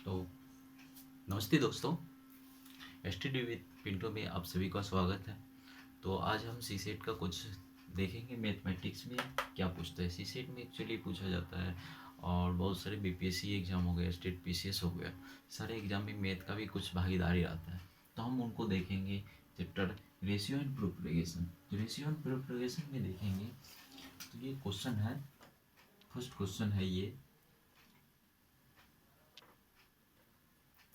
तो नमस्ते दोस्तों, एसटीडी विद पिंटो में आप सभी का स्वागत है। तो आज हम सी सेट का कुछ देखेंगे। मैथमेटिक्स में क्या पूछता है। सी सेट में एक्चुअली पूछा जाता है और बहुत सारे बीपीएससी एग्जाम हो गए, स्टेट पीसीएस हो गया, सारे एग्जाम में मैथ का भी कुछ भागीदारी आता है। तो हम उनको देखेंगे। Chapter ratio and propagation, ratio and propagation में देखेंगे। तो ये क्वेश्चन है, फर्स्ट क्वेश्चन है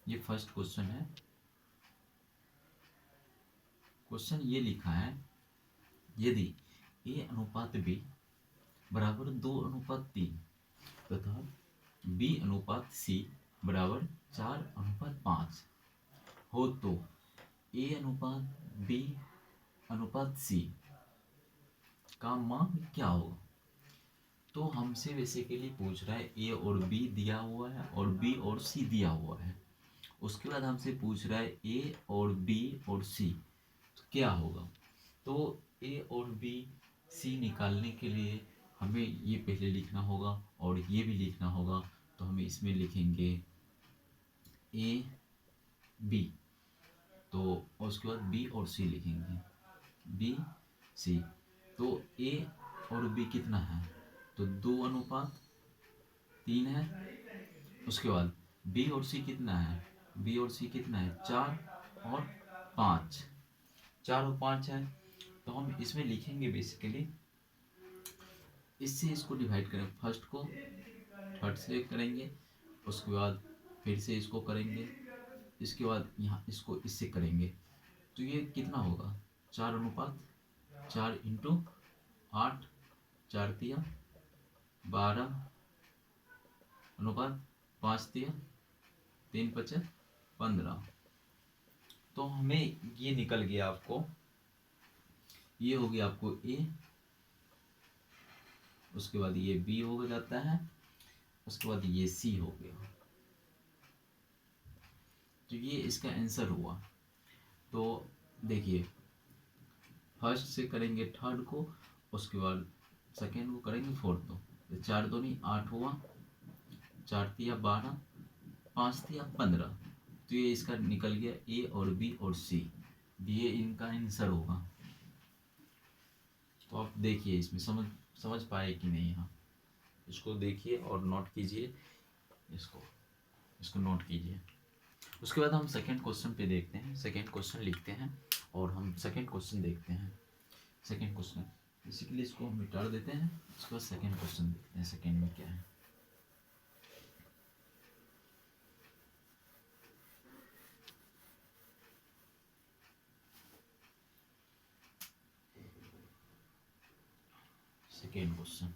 ये फर्स्ट क्वेश्चन है। क्वेश्चन ये लिखा है, यदि a अनुपात b बराबर 2:3 तथा b अनुपात c बराबर 4:5 हो तो a अनुपात b अनुपात c का मान क्या होगा। तो हमसे बेसिकली पूछ रहा है a और b दिया हुआ है और b और c दिया हुआ है। उसके बाद हमसे पूछ रहा है a और b और c तो क्या होगा। तो a और b c निकालने के लिए हमें ये पहले लिखना होगा और ये भी लिखना होगा। तो हम इसमें लिखेंगे a b, तो उसके बाद b और c लिखेंगे b c। तो a और b कितना है, तो 2:3 है। उसके बाद b और c कितना है, b और c कितना है 4 और 5, 4 और 5 है। तो हम इसमें लिखेंगे बेसिकली, इससे इसको डिवाइड करें, फर्स्ट को थर्ड से करेंगे, उसके बाद फिर से इसको करेंगे, इसके बाद यहाँ इसको इससे करेंगे। तो ये कितना होगा 4:4 इंटू 8, 4 तिया 12 अनुपात 5 तिया 3 5 15। तो हमें ये निकल गया, आपको ये हो गया आपको a, उसके बाद ये b हो जाता है, उसके बाद ये c हो गया। तो ये इसका आंसर हुआ। तो देखिए, फर्स्ट से करेंगे थर्ड को, उसके बाद सेकेंड को करेंगे फोर्थ को। तो 4 दूनी 8 हुआ, 4 तिया 12, 5 तिया 15। तो ये इसका निकल गया ए और बी और सी, ये इनका आंसर होगा। तो आप देखिए इसमें समझ पाए कि नहीं। यहाँ इसको देखिए और नोट कीजिए, इसको नोट कीजिए। उसके बाद हम सेकंड क्वेश्चन पे देखते हैं, सेकंड क्वेश्चन लिखते हैं और हम सेकंड क्वेश्चन देखते हैं। सेकंड क्वेश्चन बेसिकली इसको हम मिटा देते हैं, उसके बाद सेकंड क्वेश्चन देखते हैं सेकंड में क्या है। सेकंड क्वेश्चन,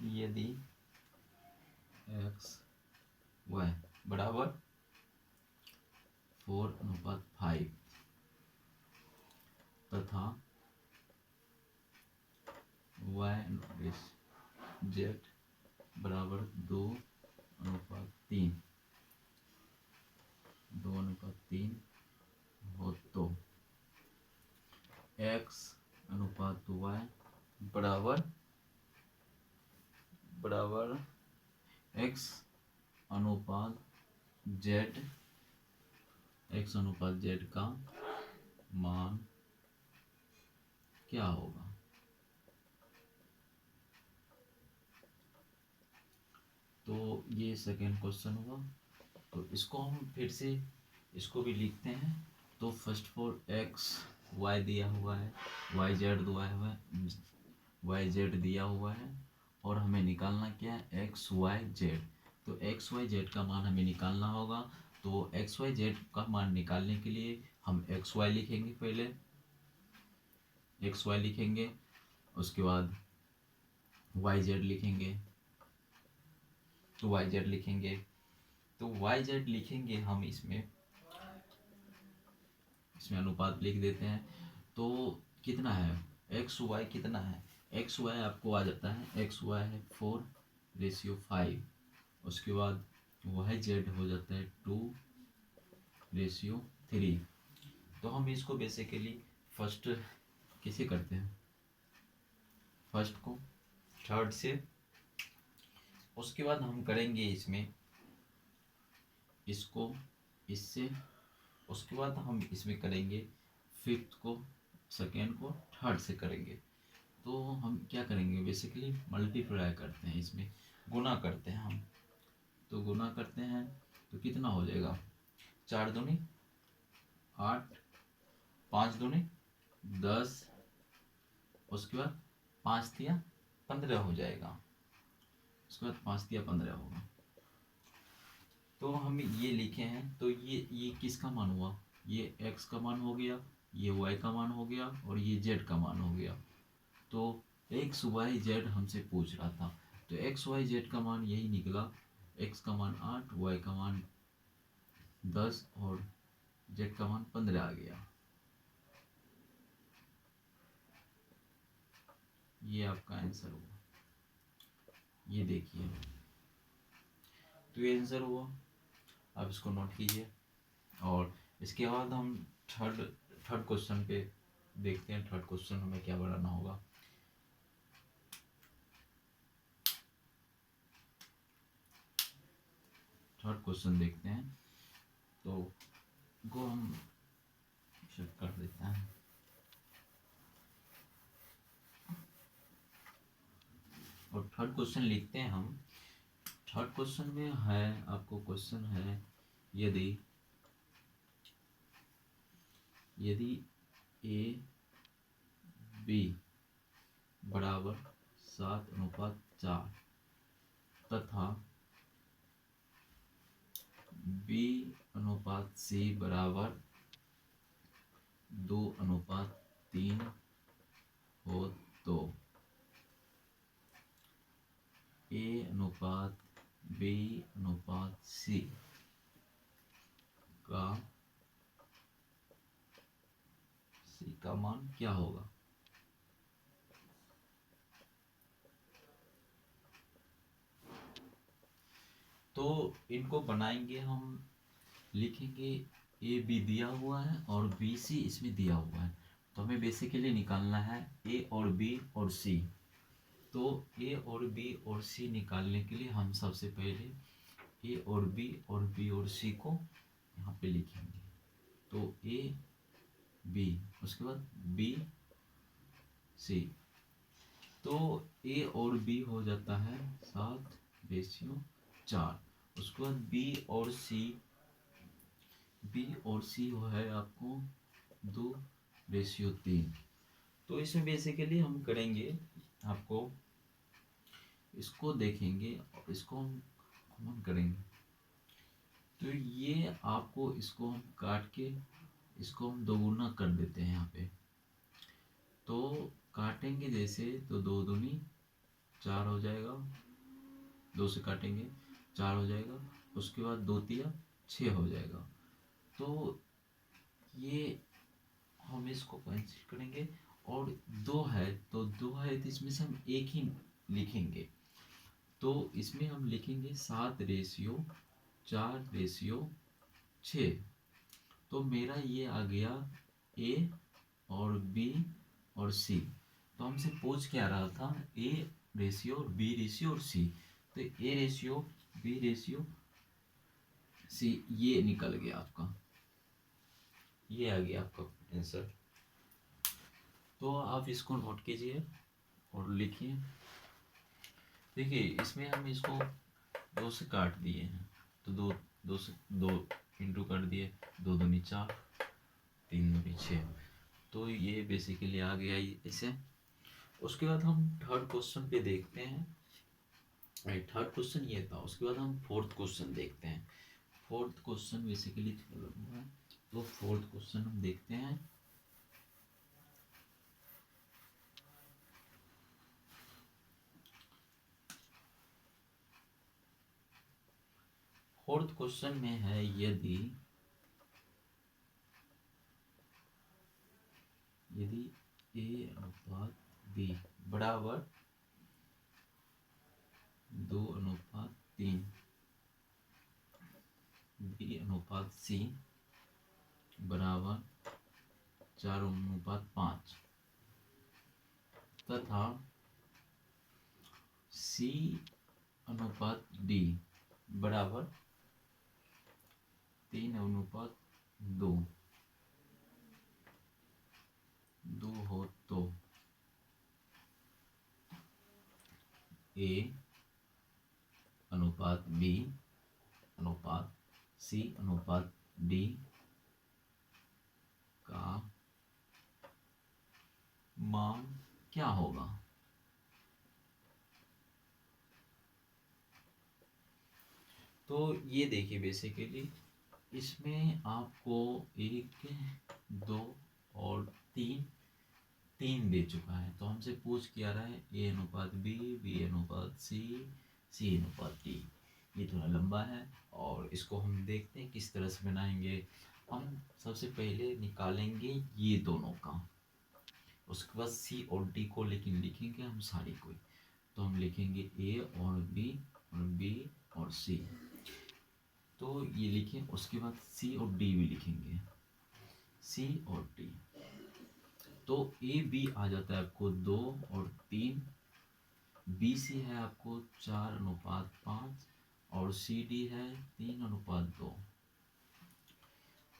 यदि x y बराबर 4:5 तथा y z बराबर 2:3 हो तो x अनुपात y बराबर x अनुपात z का मान क्या होगा। तो ये सेकेंड क्वेश्चन हुआ। तो इसको हम फिर से इसको भी लिखते हैं। तो फर्स्ट फॉर x y दिया हुआ है, y z दिया हुआ है और हमें निकालना क्या है x y z। तो x y z का मान हमें निकालना होगा। तो x y z का मान निकालने के लिए हम x y लिखेंगे, पहले x y लिखेंगे, उसके बाद y z लिखेंगे। तो y z लिखेंगे, तो y z लिखेंगे हम इसमें अनुपात लिख देते हैं। तो कितना है एक्स वाई, कितना है एक्स वाई आपको आ जाता है, एक्स वाई है 4:5, उसके बाद वाई जेड हो जाता है 2:3। तो हम इसको बेसिकली फर्स्ट कैसे करते हैं, फर्स्ट को थर्ड से उसके बाद हम करेंगे इसमें इसको इससे, उसके बाद हम इसमें करेंगे फिफ्थ को, सेकेंड को थर्ड से करेंगे। तो हम क्या करेंगे, बेसिकली मल्टीप्लाई करते हैं, इसमें गुना करते हैं हम। तो गुना करते हैं तो कितना हो जाएगा, 4 दूनी 8, 5 दूनी 10, उसके बाद 5 तिया 15 हो जाएगा, उसके बाद 5 तिया 15 होगा। तो हम ये लिखे हैं, तो ये किसका मान हुआ, ये x का मान हो गया, ये y का मान हो गया, और ये z का मान हो गया। तो x y z हमसे पूछ रहा था, तो x y z का मान यही निकला, x का मान 8, y का मान 10 और z का मान 15 आ गया। ये आपका आंसर हुआ, ये देखिए, तो ये आंसर हुआ। आप इसको नोट कीजिए, और इसके बाद हम थर्ड क्वेश्चन पे देखते हैं। थर्ड क्वेश्चन हमें क्या बनाना होगा। थर्ड क्वेश्चन देखते हैं, तो को हम शिफ्ट कर देते हैं। और थर्ड क्वेश्चन लिखते हैं हम। थर्ड क्वेश्चन में है, आपको क्वेश्चन है, यदि ए बी बराबर 7:4 तथा B/C बराबर 2:3 हो तो A/B/C का मान क्या होगा। तो इनको बनाएंगे हम, लिखेंगे ए बी दिया हुआ है और बी सी इसमें दिया हुआ है, तो हमें बेसिकली निकालना है ए और बी और सी। तो ए और बी और सी निकालने के लिए हम सबसे पहले ए और बी और सी को यहाँ पे लिखेंगे। तो ए बी, उसके बाद बी सी, तो ए और बी हो जाता है 7:4। उसके बाद बी और सी हो है आपको 2:3। तो इसमें बेसिकली हम करेंगे, आपको इसको देखेंगे और इसको हम कॉमन करेंगे। तो ये आपको इसको हम काट के इसको हम दोगुना कर देते हैं यहाँ पे। तो काटेंगे जैसे, तो 2 दूनी 4 हो जाएगा, 2 से काटेंगे 4 हो जाएगा, उसके बाद 2 तिया 6 हो जाएगा। तो ये हम इसको कैंसिल करेंगे, और 2 है तो इसमें से हम एक ही लिखेंगे। तो इसमें हम लिखेंगे 7:4:6। तो मेरा ये आ गया ए और बी और सी। तो हमसे पूछ क्या रहा था, ए रेशियो और बी रेशियो और सी। तो A ratio B ratio C, ये निकल गया आपका, ये आ गया आपका आंसर। तो आप इसको नोट कीजिए और लिखिए। देखिए इसमें हम इसको 2 से काट दिए हैं, तो 2 इंटू कर दिए, 2 दूनी 4, 3 दूनी 6। तो ये बेसिकली आ गया ऐसे। उसके बाद हम थर्ड क्वेश्चन पे देखते हैं। थर्ड क्वेश्चन ये था। उसके बाद हम फोर्थ क्वेश्चन देखते हैं। फोर्थ क्वेश्चन बेसिकली, तो फोर्थ क्वेश्चन हम देखते हैं। फोर्थ क्वेश्चन में है, यदि A/B बराबर 2:3, B/C बराबर 4:5 तथा C/D अनुपात डी बराबर 3:2 हो तो ए अनुपात बी अनुपात सी अनुपात डी का मान क्या होगा। तो ये देखिए बेसिकली इसमें आपको 1 2 और 3 दे चुका है, तो हमसे पूछ क्या रहा है ए अनुपात बी बी अनुपात सी अनुपात डी। ये थोड़ा लंबा है और इसको हम देखते हैं किस तरह से बनाएंगे। हम सबसे पहले निकालेंगे ये दोनों का, उसके बाद सी और डी को लेकिन लिखेंगे हम सारी को। तो हम लिखेंगे ए और बी और सी, तो ये लिखें। उसके बाद सी और डी भी लिखेंगे, सी और डी। तो ए बी आ जाता है आपको 2 और 3, बी सी है आपको 4:5 और सी डी है 3:2।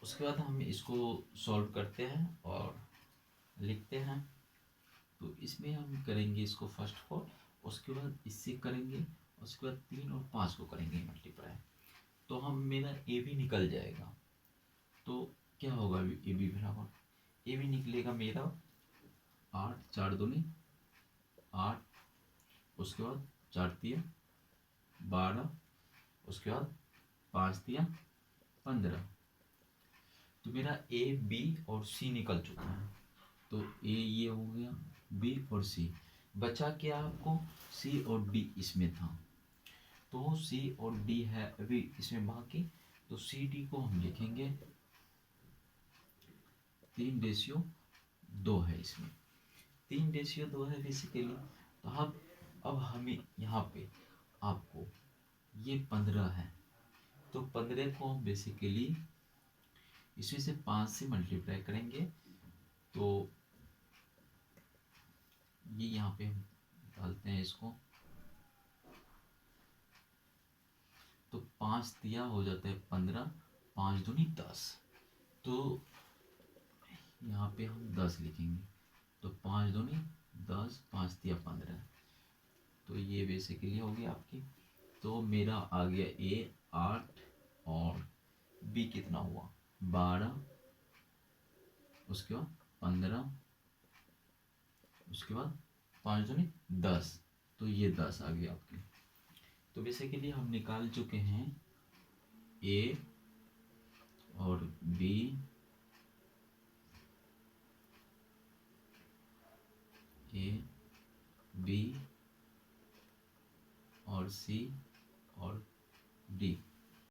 उसके बाद हम इसको सॉल्व करते हैं और लिखते हैं। तो इसमें हम करेंगे इसको फर्स्ट फॉर, उसके बाद इससे करेंगे, उसके बाद 3 और 5 को करेंगे मल्टीप्लाई। तो हम मेरा ए भी निकल जाएगा। तो क्या होगा ए बी बराबर, ए भी निकलेगा मेरा 8 4 दूनी 8, उसके बाद 4 तिया 12, उसके बाद 5 तिया 15। तो मेरा ए बी और सी निकल चुका है। तो ए ये हो गया, बी और सी बचा क्या आपको, सी और डी इसमें था। तो सी और डी है अभी इसमें बाकी। तो सी डी को हम लिखेंगे 3:2 है, इसमें 3:2 है बेसिकली। तो अब हमें यहाँ पे आपको ये 15 है, तो 15 को हम बेसिकली इसमें से 5 से मल्टीप्लाई करेंगे। तो ये यहाँ पे हम डालते हैं इसको, तो 5 तिया हो जाता है 15, 5 दूनी 10। तो यहाँ पे हम 10 लिखेंगे, तो 5 दूनी 10, 5 तिया 15। तो ये बेसिकली हो गया आपकी। तो मेरा आ गया ए 8 और बी कितना हुआ 12, उसके बाद 15, उसके बाद 5 दूनी 10। तो ये 10 आ गया आपके। तो बेसिकली हम निकाल चुके हैं ए और बी और सी और डी।